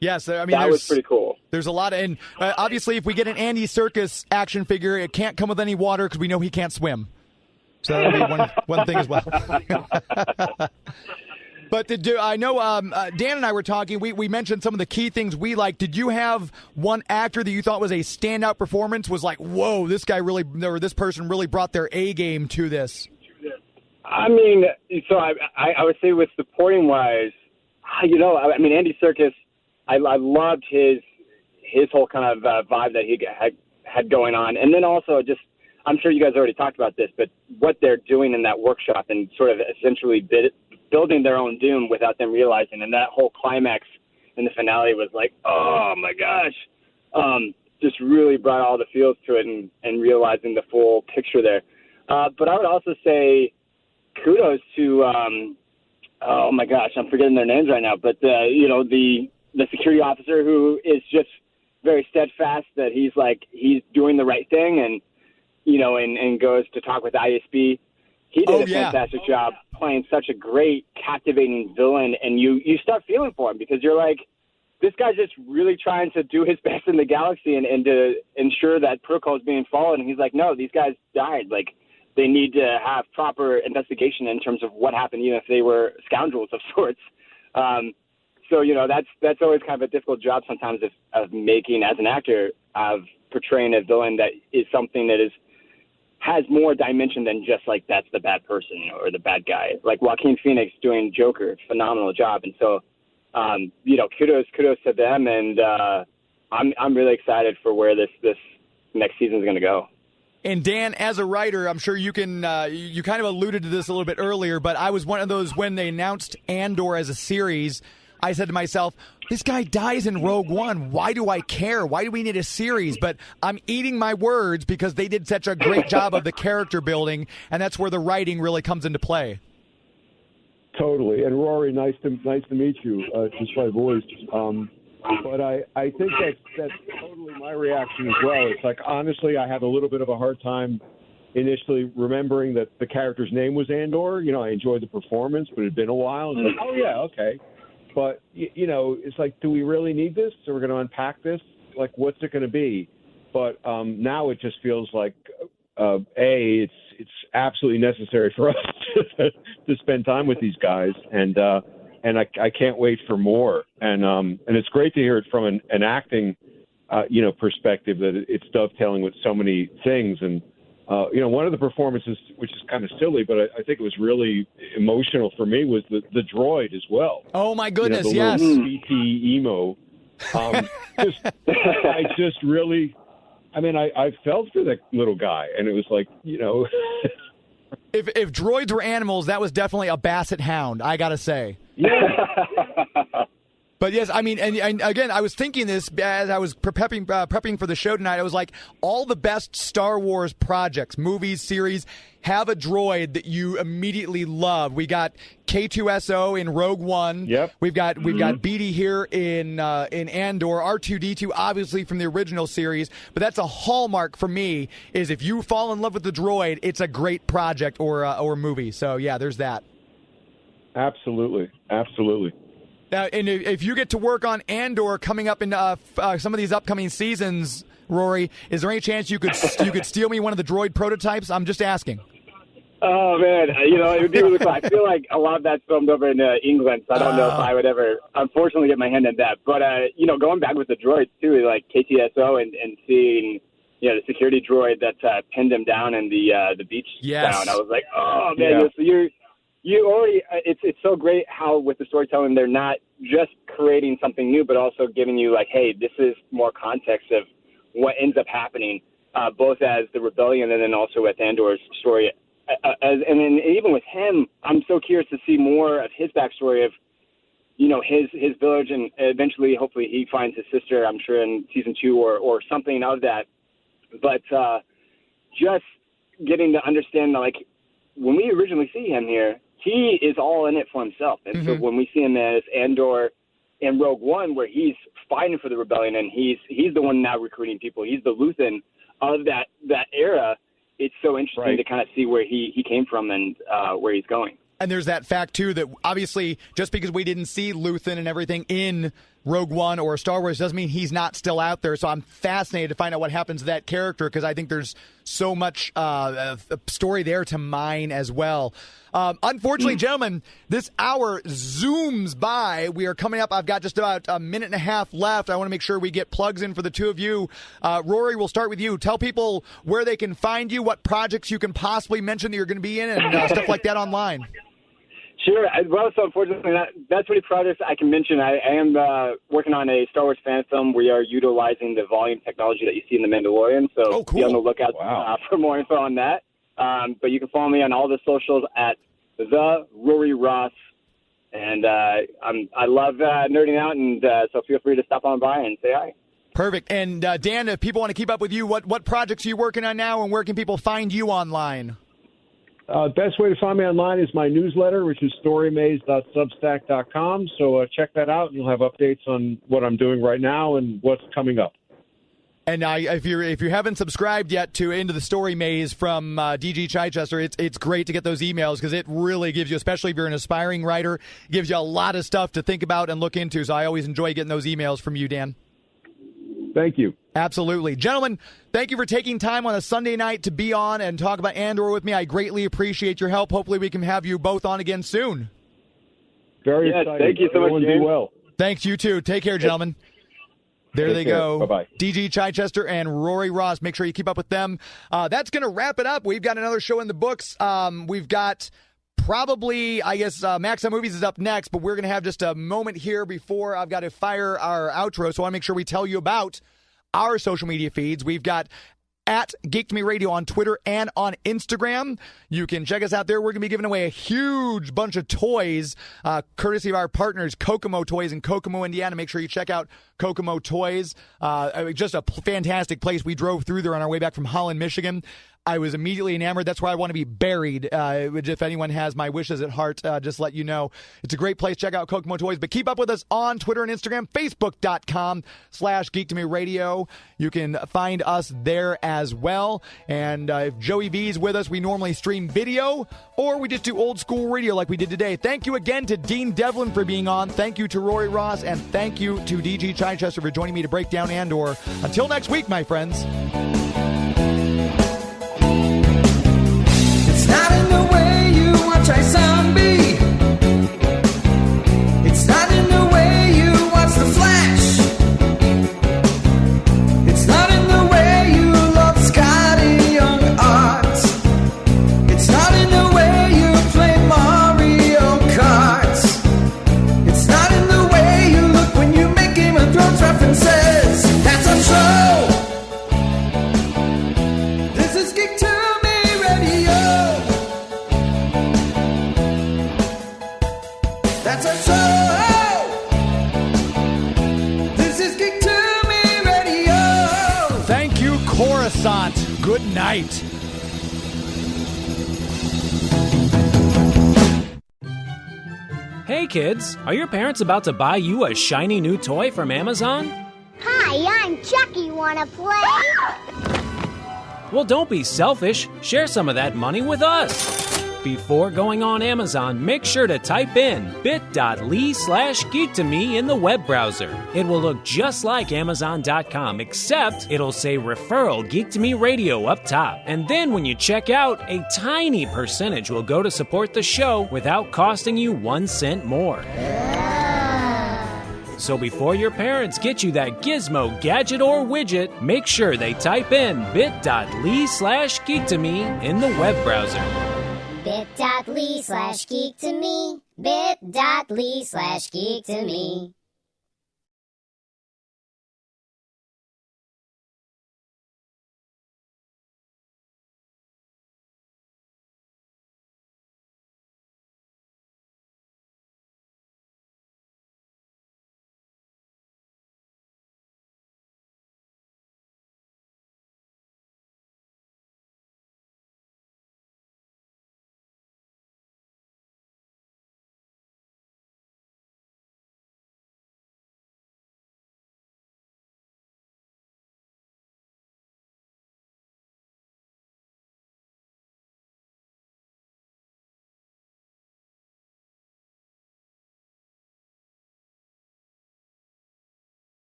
B: Yes, I mean
G: that was pretty cool.
B: There's a lot of, and obviously, if we get an Andy Serkis action figure, it can't come with any water because we know he can't swim. So that'll be one thing as well. But I know Dan and I were talking. We mentioned some of the key things we like. Did you have one actor that you thought was a standout performance? Was like, whoa, this guy really, or this person really brought their A game to this.
G: I mean, so I would say with supporting wise, Andy Serkis. I loved his whole kind of vibe that he had going on. And then also just, I'm sure you guys already talked about this, but what they're doing in that workshop and sort of essentially building their own doom without them realizing. And that whole climax in the finale was like, oh my gosh, just really brought all the feels to it and realizing the full picture there. But I would also say kudos to, oh my gosh, I'm forgetting their names right now, but the security officer who is just very steadfast that he's doing the right thing and goes to talk with ISB. He did a fantastic job playing such a great, captivating villain, and you start feeling for him because you're like, this guy's just really trying to do his best in the galaxy and to ensure that protocol is being followed. And he's like, no, these guys died. Like, they need to have proper investigation in terms of what happened, even if they were scoundrels of sorts. So, that's always kind of a difficult job sometimes of making, as an actor, of portraying a villain that is something that has more dimension than just like that's the bad person or the bad guy. Like Joaquin Phoenix doing Joker, phenomenal job. And so, kudos to them. And I'm really excited for where this next season is going to go.
B: And Dan, as a writer, I'm sure you can, you kind of alluded to this a little bit earlier, but I was one of those when they announced Andor as a series, I said to myself, this guy dies in Rogue One. Why do I care? Why do we need a series? But I'm eating my words because they did such a great job of the character building, and that's where the writing really comes into play.
E: Totally. And Rory, nice to meet you, just by voice. But I think that's totally my reaction as well. It's like, honestly, I had a little bit of a hard time initially remembering that the character's name was Andor. I enjoyed the performance, but it had been a while. And it's like, oh, yeah, okay. But, it's like, do we really need this? So we're going to unpack this? Like, what's it going to be? But now it just feels like, it's absolutely necessary for us to spend time with these guys. And I can't wait for more. And it's great to hear it from an acting, perspective that it's dovetailing with so many things. And, one of the performances, which is kind of silly, but I think it was really emotional for me, was the droid as well.
B: Oh, my goodness,
E: the
B: yes.
E: little BT emo I just really, I mean, I felt for that little guy, and it was like, you know.
B: If droids were animals, that was definitely a basset hound, I got to say.
E: Yeah.
B: But yes, I mean, and again, I was thinking this as I was prepping for the show tonight. I was like, all the best Star Wars projects, movies, series, have a droid that you immediately love. We got K2SO in Rogue One.
E: Yep.
B: We've got BD here in Andor. R2D2, obviously from the original series. But that's a hallmark for me. Is if you fall in love with the droid, it's a great project or movie. So yeah, there's that.
E: Absolutely.
B: Now, and if you get to work on Andor coming up in some of these upcoming seasons, Rory, is there any chance you could steal me one of the droid prototypes? I'm just asking.
G: Oh, man. You know, it would be really cool. I feel like a lot of that's filmed over in England, so I don't know if I would ever, unfortunately, get my hand on that. But, you know, going back with the droids, too, like KTSO and seeing, you know, the security droid that pinned him down in the beach town, I was like, oh, man, so you already, it's so great how with the storytelling, they're not just creating something new, but also giving you like, hey, this is more context of what ends up happening, both as the rebellion and then also with Andor's story. And then even with him, I'm so curious to see more of his backstory of, you know, his village, and eventually, hopefully, he finds his sister, I'm sure, in season 2 or something of that. But just getting to understand, like, when we originally see him here, he is all in it for himself. And so when we see him as Andor in Rogue One, where he's fighting for the rebellion and he's the one now recruiting people, he's the Luthen of that era, it's so interesting to kind of see where he came from and where he's going.
B: And there's that fact, too, that obviously just because we didn't see Luthen and everything in Rogue One or Star Wars doesn't mean he's not still out there. So I'm fascinated to find out what happens to that character because I think there's so much story there to mine as well. Unfortunately, gentlemen, this hour zooms by. We are coming up. I've got just about a minute and a half left. I want to make sure we get plugs in for the two of you. Rory, we'll start with you. Tell people where they can find you, what projects you can possibly mention that you're going to be in, and stuff like that online.
G: Sure. Well, so unfortunately, that's many projects I can mention. I am working on a Star Wars fan film. We are utilizing the volume technology that you see in The Mandalorian, so be on the lookout for more info on that. But you can follow me on all the socials at the Rory Ross, and I love nerding out, and so feel free to stop on by and say hi.
B: Perfect. And Dan, if people want to keep up with you, what projects are you working on now, and where can people find you online?
E: Best way to find me online is my newsletter, which is storymaze.substack.com. So check that out, and you'll have updates on what I'm doing right now and what's coming up.
B: And if you haven't subscribed yet to Into the Story Maze from D.G. Chichester, it's great to get those emails because it really gives you, especially if you're an aspiring writer, gives you a lot of stuff to think about and look into. So I always enjoy getting those emails from you, Dan.
E: Thank you.
B: Absolutely. Gentlemen, thank you for taking time on a Sunday night to be on and talk about Andor with me. I greatly appreciate your help. Hopefully we can have you both on again soon.
E: Very excited.
G: Thank you so much, James.
E: Be well.
B: Thanks, you too. Take care, gentlemen. There they go.
E: Bye-bye.
B: D.G. Chichester and Rory Ross. Make sure you keep up with them. That's going to wrap it up. We've got another show in the books. We've got probably, I guess, Max on Movies is up next, but we're going to have just a moment here before I've got to fire our outro. So I want to make sure we tell you about our social media feeds. We've got at Geek to Me Radio on Twitter and on Instagram. You can check us out there. We're going to be giving away a huge bunch of toys, courtesy of our partners, Kokomo Toys in Kokomo, Indiana. Make sure you check out Kokomo Toys. Just a fantastic place. We drove through there on our way back from Holland, Michigan. I was immediately enamored. That's where I want to be buried. If anyone has my wishes at heart, just let you know. It's a great place. Check out Kokomo Toys. But keep up with us on Twitter and Instagram, Facebook.com/Geek2Me Radio. You can find us there as well. And if Joey V's with us, we normally stream video or we just do old school radio like we did today. Thank you again to Dean Devlin for being on. Thank you to Rory Ross. And thank you to D.G. Chichester for joining me to break down Andor. Until next week, my friends.
A: It's not in the way you watch a zombie. It's not in the way you watch The Flash. It's not in the way you love Scotty Young art. It's not in the way you play Mario Kart. It's not in the way you look when you make Game of Thrones references.
B: good night.
H: Hey kids, are your parents about to buy you a shiny new toy from Amazon?
I: Hi, I'm Chucky. Wanna play?
H: Well, don't be selfish. Share some of that money with us. Before going on Amazon, make sure to type in bit.ly/geek2me in the web browser. It will look just like Amazon.com, except it'll say referral Geek to Me Radio up top. And then when you check out, a tiny percentage will go to support the show without costing you 1 cent more. So before your parents get you that gizmo, gadget, or widget, make sure they type in bit.ly/geek2me in the web browser.
I: bit.ly/geek2me. bit.ly/geek2me.